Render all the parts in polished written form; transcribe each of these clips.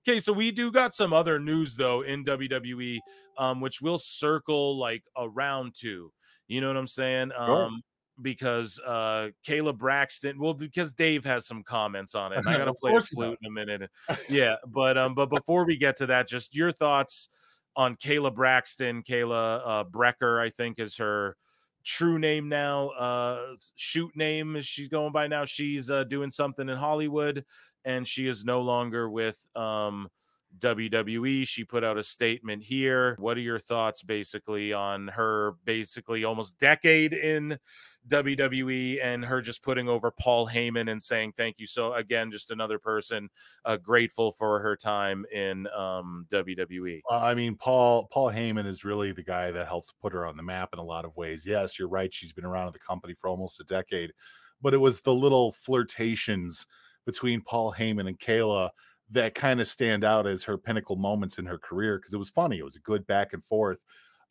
Okay, so we do got some other news though in WWE, which we'll circle like around to. You know what I'm saying? Sure. Because Kayla Braxton, well, because Dave has some comments on it, and I gotta Of play a course he flute does. in a minute. Yeah, but before we get to that, just your thoughts on Kayla Braxton. Kayla Brecker, I think, is her true name now. Shoot name is she's going by now. She's doing something in Hollywood, and she is no longer with WWE. She put out a statement here. What are your thoughts basically on her basically almost decade in WWE and her just putting over Paul Heyman and saying thank you? So again, just another person grateful for her time in WWE. I mean, Paul Heyman is really the guy that helps put her on the map in a lot of ways. Yes, you're right. She's been around the company for almost a decade, but it was the little flirtations between Paul Heyman and Kayla that kind of stand out as her pinnacle moments in her career because it was funny. It was a good back and forth.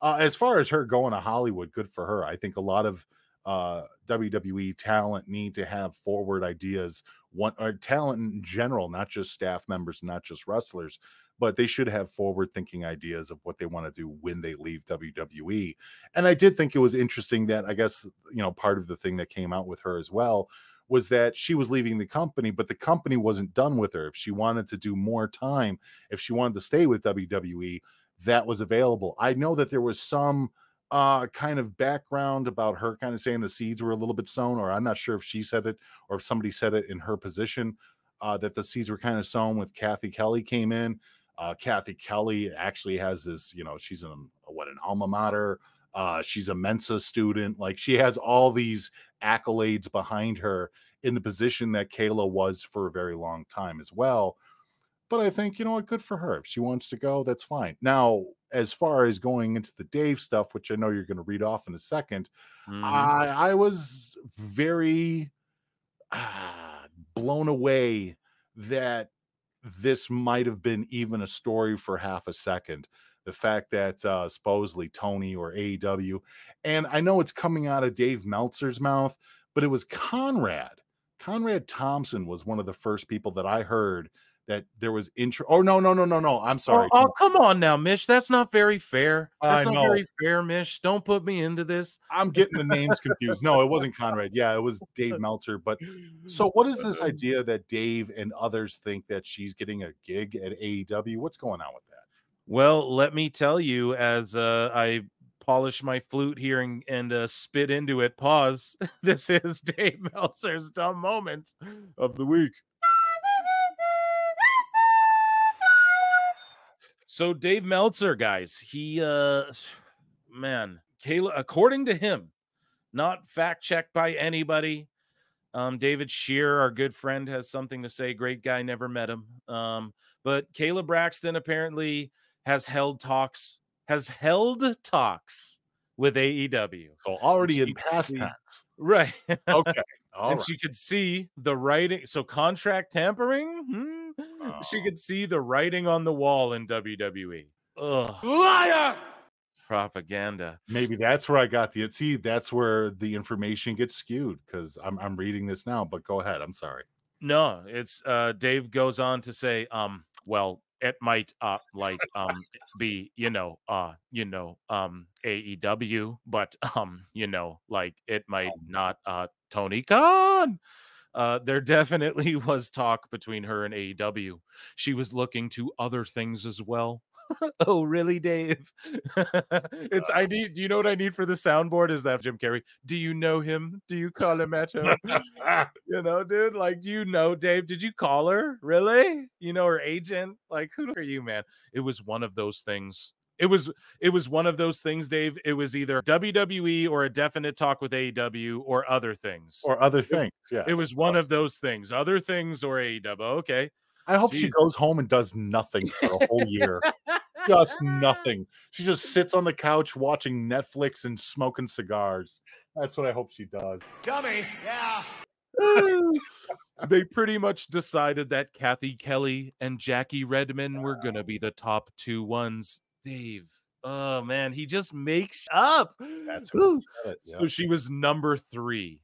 As far as her going to Hollywood, good for her. I think a lot of WWE talent need to have forward ideas, or talent in general, not just staff members, not just wrestlers, but they should have forward thinking ideas of what they want to do when they leave WWE. And I did think it was interesting that I guess, part of the thing that came out with her as well was that she was leaving the company, but the company wasn't done with her. If she wanted to do more time, if she wanted to stay with WWE, that was available. I know that there was some kind of background about her kind of saying the seeds were a little bit sown, or I'm not sure if she said it or if somebody said it in her position, that the seeds were kind of sown with Kathy Kelly came in. Kathy Kelly actually has this, she's an alma mater. She's a Mensa student. Like she has all these accolades behind her in the position that Kayla was for a very long time as well. But I think, good for her. If she wants to go, that's fine. Now, as far as going into the Dave stuff, which I know you're going to read off in a second, I was very blown away that this might have been even a story for half a second. The fact that supposedly Tony or AEW, and I know it's coming out of Dave Meltzer's mouth, but it was Conrad. Conrad Thompson was one of the first people that I heard that there was intro. Oh, no. I'm sorry. Oh, come on now, Mish. That's not very fair. I That's not know. very fair, Mish. Don't put me into this. I'm getting the names confused. No, it wasn't Conrad. Yeah, it was Dave Meltzer. But so what is this idea that Dave and others think that she's getting a gig at AEW? What's going on with that? Well, let me tell you, as I polish my flute here and spit into it, pause. This is Dave Meltzer's dumb moment of the week. So Dave Meltzer, guys, he man, Kayla, according to him, not fact checked by anybody. David Shear, our good friend, has something to say. Great guy, never met him. But Kayla Braxton apparently has held talks with AEW. So already in past tense. Right. Okay. And she could see the writing. So contract tampering? She could see the writing on the wall in WWE. Ugh. Liar! Propaganda. Maybe that's where I got that's where the information gets skewed because I'm reading this now, but go ahead. I'm sorry. No, it's Dave goes on to say, well, it might be, AEW, but it might not Tony Khan. There definitely was talk between her and AEW. She was looking to other things as well. Oh, really, Dave? Do you know what I need for the soundboard? Is that Jim Carrey? Do you know him? Do you call him at home? Dude, like, Dave, did you call her? Really? Her agent? Like, who are you, man? It was one of those things. It was one of those things, Dave. It was either WWE or a definite talk with AEW or other things. Or other things, yeah. It was one of those things. Other things or AEW. Okay. I hope she goes home and does nothing for a whole year. Just nothing. She just sits on the couch watching Netflix and smoking cigars. That's what I hope she does. Dummy, yeah. They pretty much decided that Kathy Kelly and Jackie Redmond were going to be the top two ones. Dave. Oh, man. He just makes up. That's who said it. So she was number 3.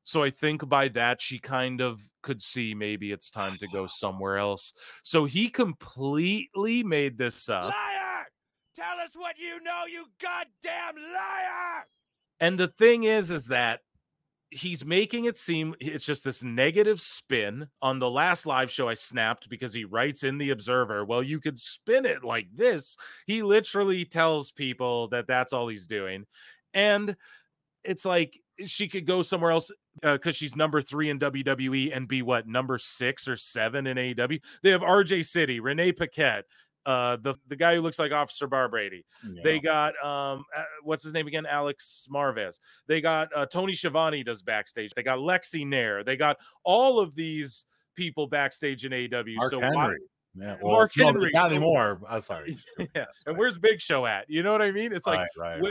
So I think by that, she kind of could see maybe it's time to go somewhere else. So he completely made this up. Liar! Tell us what you know, you goddamn liar! And the thing is that he's making it seem it's just this negative spin. On the last live show, I snapped because he writes in the Observer, well, you could spin it like this. He literally tells people that that's all he's doing. And it's like she could go somewhere else because she's number 3 in WWE and be what, number 6 or 7 in AEW. They have RJ City, Renee Paquette, the guy who looks like Officer Barbrady. Yeah. They got what's his name again? Alex Marvez. They got Tony Schiavone does backstage. They got Lexi Nair. They got all of these people backstage in AEW. Mark so Henry. Yeah, well, Mark Henry. Not anymore. I'm sorry. Yeah. Right. And where's Big Show at? You know what I mean? It's like, right.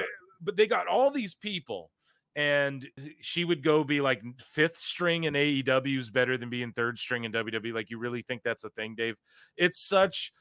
But they got all these people. And she would go be like 5th string in AEW is better than being 3rd string in WWE. Like, you really think that's a thing, Dave? It's such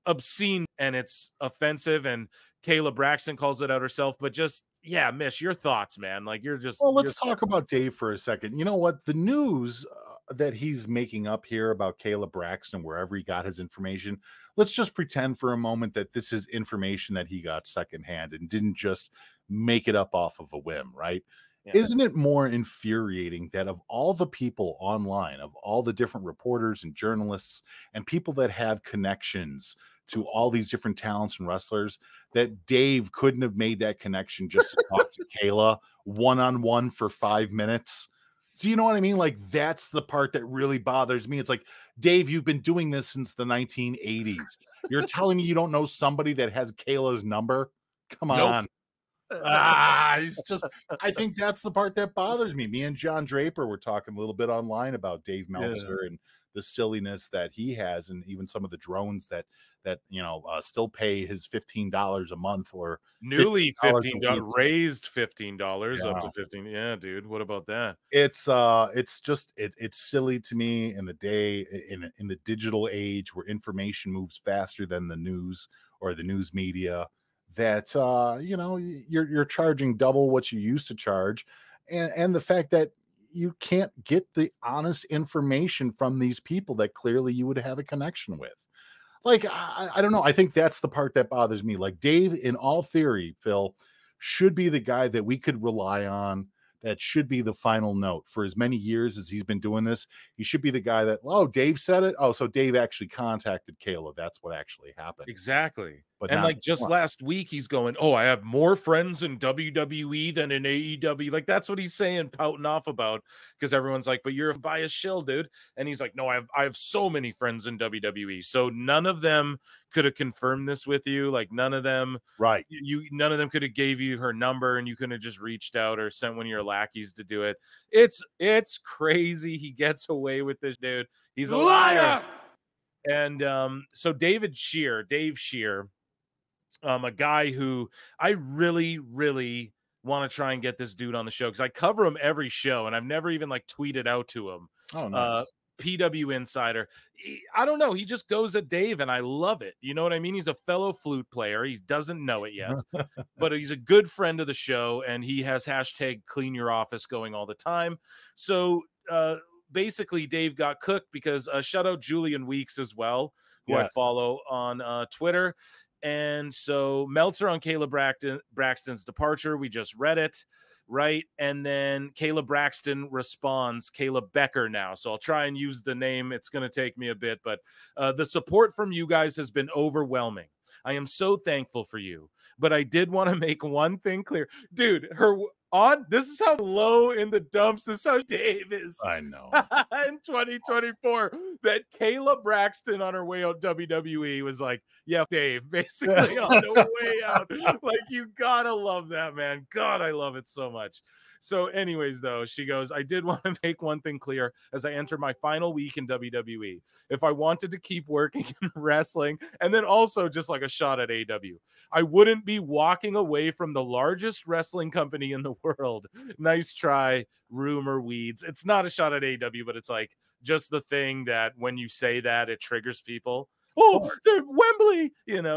obscene and it's offensive. And Kayla Braxton calls it out herself. But just, yeah, Mish, your thoughts, man. Like, you're just. Well, let's talk about Dave for a second. You know what? The news that he's making up here about Kayla Braxton, wherever he got his information, let's just pretend for a moment that this is information that he got secondhand and didn't just make it up off of a whim, right? Yeah. Isn't it more infuriating that of all the people online, of all the different reporters and journalists and people that have connections to all these different talents and wrestlers, that Dave couldn't have made that connection just to talk to Kayla one-on-one for 5 minutes? Do you know what I mean? Like, that's the part that really bothers me. It's like, Dave, you've been doing this since the 1980s. You're telling me you don't know somebody that has Kayla's number? Come on. It's just, I think that's the part that bothers me. Me and John Draper were talking a little bit online about Dave Meltzer and the silliness that he has, and even some of the drones that still pay his $15 a month, or newly $15 raised $15 up to 15. Yeah, dude, what about that? It's just it's silly to me in the day, in the digital age where information moves faster than the news or the news media, that you're charging double what you used to charge, and the fact that you can't get the honest information from these people that clearly you would have a connection with. Like, I don't know. I think that's the part that bothers me. Like, Dave, in all theory, Phil, should be the guy that we could rely on. That should be the final note. For as many years as he's been doing this, he should be the guy that, oh, Dave said it. Oh, so Dave actually contacted Kayla. That's what actually happened. Exactly. But like just last week, he's going, oh, I have more friends in WWE than in AEW. Like, that's what he's saying, pouting off about, because everyone's like, but you're a biased shill, dude. And he's like, no, I have so many friends in WWE. So none of them could have confirmed this with you. Like, none of them, right? None of them could have gave you her number, and you couldn't have just reached out or sent one of your lackeys to do it. It's crazy. He gets away with this, dude. He's a liar. And so Dave Shear, a guy who I really, really want to try and get this dude on the show, because I cover him every show and I've never even like tweeted out to him. Oh, nice. PW Insider. I don't know. He just goes at Dave and I love it. You know what I mean? He's a fellow flute player. He doesn't know it yet, but he's a good friend of the show, and he has hashtag clean your office going all the time. So basically Dave got cooked because shout out Julian Weeks as well, who I follow on Twitter. And so Meltzer on Kayla Braxton's departure, we just read it, right? And then Kayla Braxton responds, Kayla Becker now. So I'll try and use the name. It's going to take me a bit, but the support from you guys has been overwhelming. I am so thankful for you, but I did want to make one thing clear. Dude, this is how low in the dumps, this is how Dave is. I know. In 2024, that Kayla Braxton on her way out WWE was like, yeah, Dave, basically on the way out. Like, you gotta love that, man. God, I love it so much. So anyways, though, she goes, I did want to make one thing clear as I enter my final week in WWE. If I wanted to keep working in wrestling, and then also just like a shot at AEW, I wouldn't be walking away from the largest wrestling company in the world. Nice try, rumor weeds. It's not a shot at AEW, but it's like just the thing that when you say that, it triggers people. Oh, they're Wembley,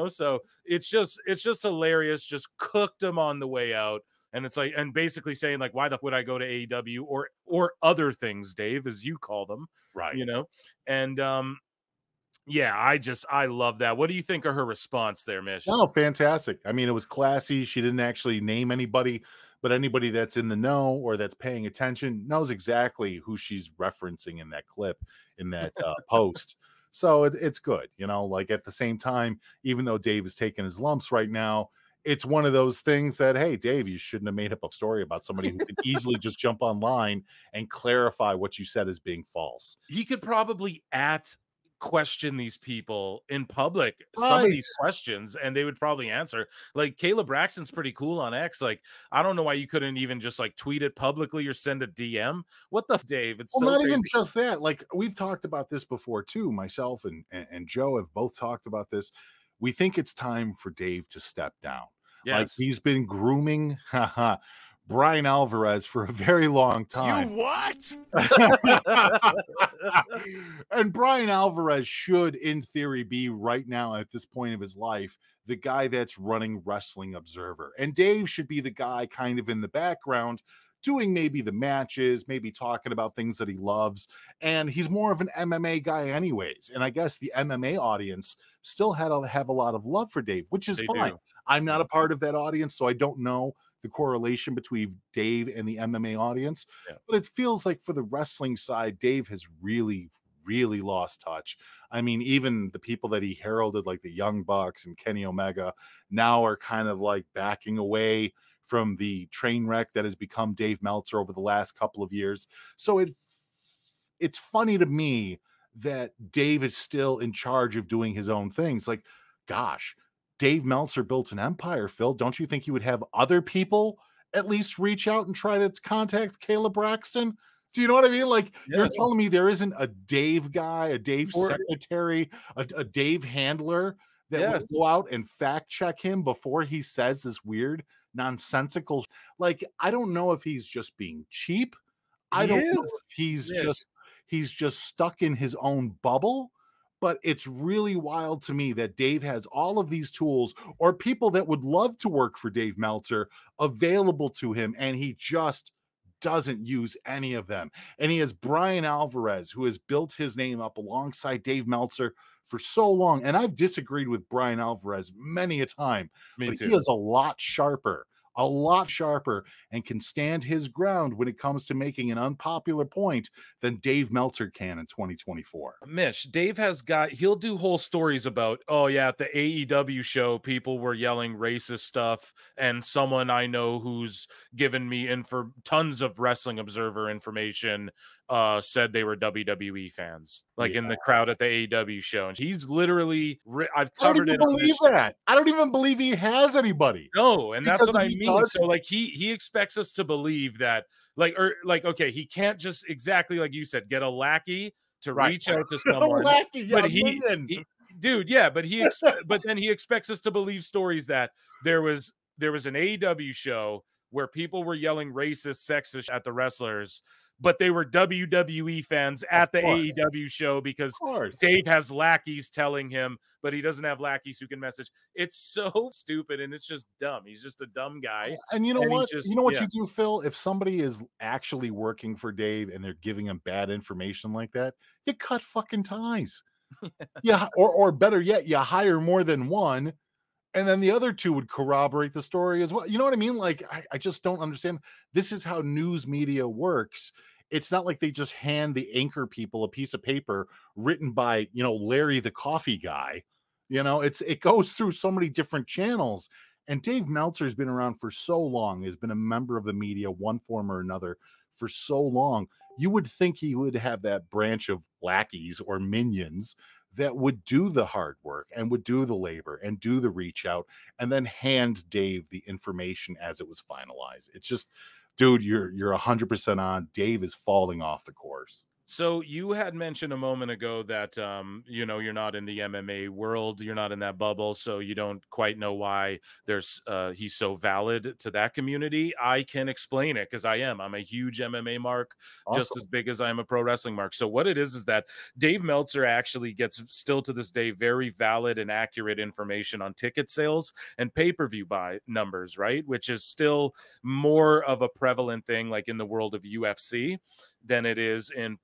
so it's just hilarious. Just cooked them on the way out. And it's like, and basically saying like, why the would I go to AEW or other things, Dave, as you call them, Right. you know? And yeah, I love that. What do you think of her response there, Mish? No, fantastic. I mean, it was classy. She didn't actually name anybody, but anybody that's in the know or that's paying attention knows exactly who she's referencing in that clip, in that post. So it's good, you know, like at the same time, even though Dave is taking his lumps right now, it's one of those things that, hey, Dave, you shouldn't have made up a story about somebody who could easily just jump online and clarify what you said as being false. He could probably question these people in public, some of Right. these questions, and they would probably answer. Like Kayla Braxton's pretty cool on X. Like, I don't know why you couldn't even just like tweet it publicly or send a DM. What the Dave? It's Well, so not crazy. even just that. Like we've talked about this before too. Myself and Joe have both talked about this. We think it's time for Dave to step down. Like Yes. he's been grooming Brian Alvarez for a very long You time. what? And Brian Alvarez should, in theory, be right now at this point of his life, the guy that's running Wrestling Observer. And Dave should be the guy kind of in the background doing maybe the matches, maybe talking about things that he loves. And he's more of an MMA guy anyways. And I guess the MMA audience still have a lot of love for Dave, which is fine. Do. I'm not a part of that audience, so I don't know the correlation between Dave and the MMA audience. Yeah. But it feels like for the wrestling side, Dave has really lost touch. I mean, even the people that he heralded, like the Young Bucks and Kenny Omega, now are kind of like backing away from the train wreck that has become Dave Meltzer over the last couple of years. So it's funny to me that Dave is still in charge of doing his own things. Like, gosh, Dave Meltzer built an empire, Phil. Don't you think he would have other people at least reach out and try to contact Kayla Braxton? Do you know what I mean? Like, Yes. You're telling me there isn't a Dave guy, a Dave secretary, a Dave handler that would go out and fact check him before he says this weird, nonsensical. Like, I don't know if he's just being cheap. I don't know if he's just stuck in his own bubble. But it's really wild to me that Dave has all of these tools or people that would love to work for Dave Meltzer available to him, and he just doesn't use any of them. And he has Brian Alvarez, who has built his name up alongside Dave Meltzer for so long. And I've disagreed with Brian Alvarez many a time, Me but too. he is a lot sharper, and can stand his ground when it comes to making an unpopular point than Dave Meltzer can in 2024. Mish, Dave he'll do whole stories about, oh yeah, at the AEW show, people were yelling racist stuff, and someone I know who's given me tons of Wrestling Observer information said they were WWE fans, like in the crowd at the AEW show. And he's literally, I've covered it. I don't even believe he has anybody. No, and that's what I mean. does- So like he expects us to believe that okay, he can't just exactly like you said, get a lackey to reach out to someone. But dude, yeah, but but then he expects us to believe stories that there was an AEW show where people were yelling racist, sexist at the wrestlers, but they were WWE fans at the AEW show because Dave has lackeys telling him, but he doesn't have lackeys who can message. It's so stupid and it's just dumb. He's just a dumb guy. And you know what? You know what you do, Phil? If somebody is actually working for Dave and they're giving him bad information like that, you cut fucking ties. Yeah, or better yet, you hire more than one. And then the other two would corroborate the story as well. You know what I mean? Like, I just don't understand. This is how news media works. It's not like they just hand the anchor people a piece of paper written by, Larry the coffee guy. It goes through so many different channels. And Dave Meltzer's been around for so long, has been a member of the media, one form or another, for so long. You would think he would have that branch of lackeys or minions that would do the hard work and would do the labor and do the reach out and then hand Dave the information as it was finalized. It's just, dude, you're 100% on. Dave is falling off the course. So you had mentioned a moment ago that you know, you're not in the MMA world, you're not in that bubble, so you don't quite know why there's he's so valid to that community. I can explain it because I'm a huge MMA mark, just Awesome. as big as I am a pro wrestling mark. So what it is that Dave Meltzer actually gets still to this day very valid and accurate information on ticket sales and pay-per-view buy numbers, right? Which is still more of a prevalent thing like in the world of UFC than it is in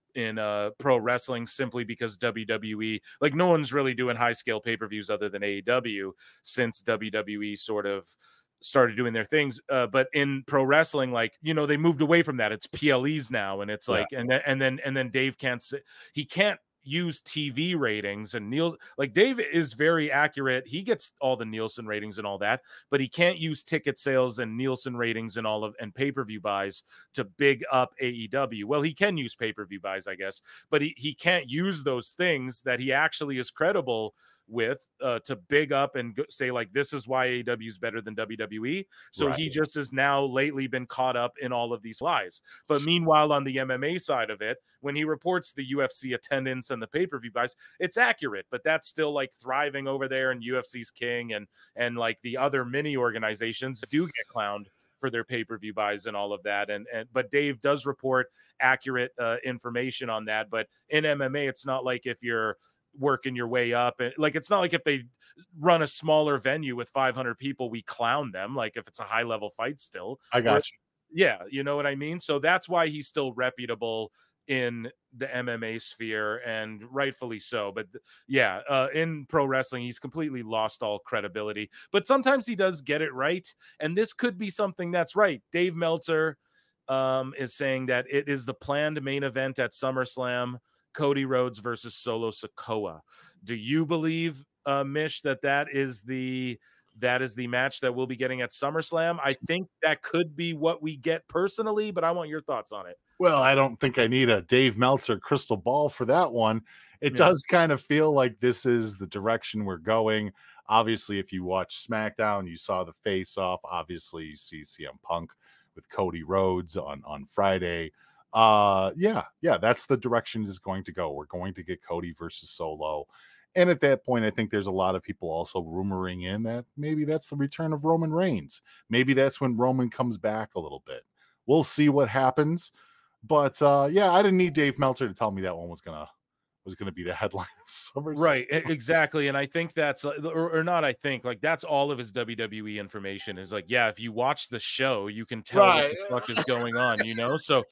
pro wrestling, simply because WWE, like, no one's really doing high scale pay-per-views other than AEW since WWE sort of started doing their things. But in pro wrestling, like, you know, they moved away from that. It's PLEs now, and it's like, and then Dave can't say, he can't use TV ratings, and like, Dave is very accurate. He gets all the Nielsen ratings and all that, but he can't use ticket sales and Nielsen ratings and and pay-per-view buys to big up AEW. Well, he can use pay-per-view buys, I guess, but he can't use those things that he actually is credible with to big up and say, like, this is why AEW is better than WWE. So he just has now lately been caught up in all of these lies. But meanwhile, on the MMA side of it, when he reports the UFC attendance and the pay-per-view buys, it's accurate, but that's still like thriving over there, and UFC's king, and like the other mini organizations do get clowned for their pay-per-view buys and all of that. And but Dave does report accurate information on that. But in MMA, it's not like if you're working your way up, and like, it's not like if they run a smaller venue with 500 people, we clown them. Like, if it's a high level fight still, I got you. yeah, you know what I mean? So that's why he's still reputable in the MMA sphere, and rightfully so. But yeah, in pro wrestling, he's completely lost all credibility. But sometimes he does get it right, and this could be something that's right. Dave Meltzer is saying that it is the planned main event at SummerSlam, Cody Rhodes versus Solo Sikoa. Do you believe, Mish, that is the match that we'll be getting at SummerSlam? I think that could be what we get personally, but I want your thoughts on it. Well, I don't think I need a Dave Meltzer crystal ball for that one. It does kind of feel like this is the direction we're going. Obviously, if you watch SmackDown, you saw the face-off. Obviously, you see CM Punk with Cody Rhodes on Friday. Yeah, that's the direction is going to go. We're going to get Cody versus Solo. And at that point, I think there's a lot of people also rumoring in that maybe that's the return of Roman Reigns. Maybe that's when Roman comes back a little bit. We'll see what happens. But yeah, I didn't need Dave Meltzer to tell me that one was gonna be the headline of SummerSlam. Right, exactly. And I think that's or not, I think, like, that's all of his WWE information is like, yeah, if you watch the show, you can tell what the fuck is going on, you know? So